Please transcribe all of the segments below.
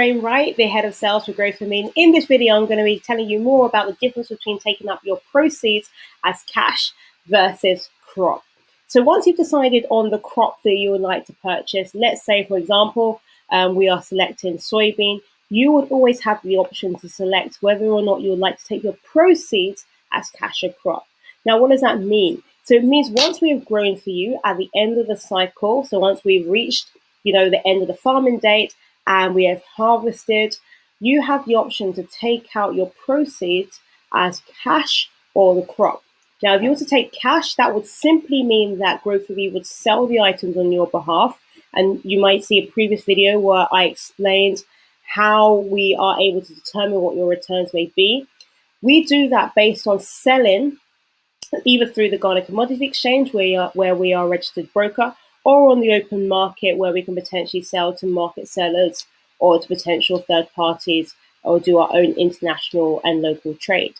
Wright, the head of sales for Grow For Me. In this video, I'm going to be telling you more about the difference between taking up your proceeds as cash versus crop. So once you've decided on the crop that you would like to purchase, let's say, for example, we are selecting soybean, you would always have the option to select whether or not you would like to take your proceeds as cash or crop. Now, what does that mean? So it means once we have grown for you at the end of the cycle, so once we've reached, the end of the farming date, and we have harvested, you have the option to take out your proceeds as cash or the crop. Now, if you were to take cash, that would simply mean that Grow For Me would sell the items on your behalf. And you might see a previous video where I explained how we are able to determine what your returns may be. We do that based on selling either through the Ghana Commodity Exchange, where we are a registered broker, or on the open market, where we can potentially sell to market sellers or to potential third parties, or do our own international and local trade.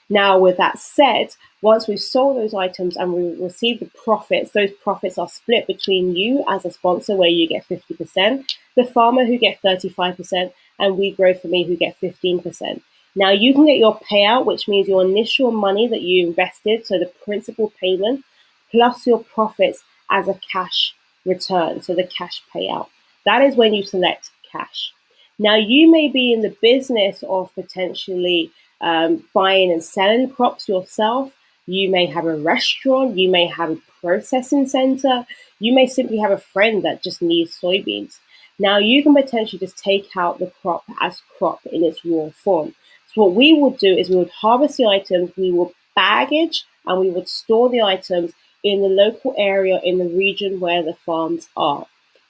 Now, with that said, once we've sold those items and we receive the profits, those profits are split between you as a sponsor, where you get 50%, the farmer who gets 35%, and we Grow For Me who get 15%. Now, you can get your payout, which means your initial money that you invested, so the principal payment, plus your profits as a cash return, so the cash payout. That is when you select cash. Now, you may be in the business of potentially buying and selling crops yourself. You may have a restaurant, you may have a processing center, you may simply have a friend that just needs soybeans. Now, you can potentially just take out the crop as crop in its raw form. So what we would do is we would harvest the items, we would baggage, and we would store the items in the local area, in the region where the farms are.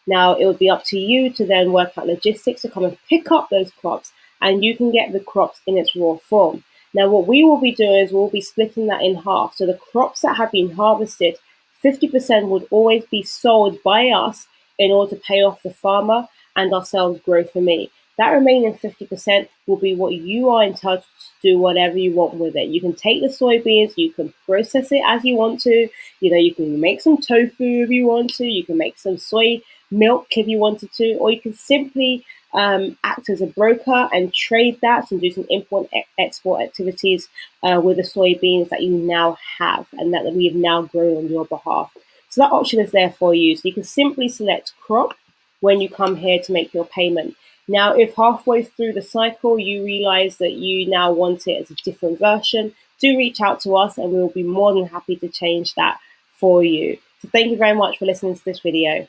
Now, it would be up to you to then work out logistics to come and pick up those crops, and you can get the crops in its raw form. Now, what we will be doing is we'll be splitting that in half. So the crops that have been harvested, 50% would always be sold by us in order to pay off the farmer and ourselves Grow For Me. That remaining 50% will be what you are entitled to do whatever you want with it. You can take the soybeans, you can process it as you want to. You can make some tofu if you want to. You can make some soy milk if you wanted to, or you can simply act as a broker and trade that and do some import export activities with the soybeans that you now have and that we have now grown on your behalf. So that option is there for you. So you can simply select crop when you come here to make your payment. Now, if halfway through the cycle you realize that you now want it as a different version, do reach out to us and we'll be more than happy to change that for you. So thank you very much for listening to this video.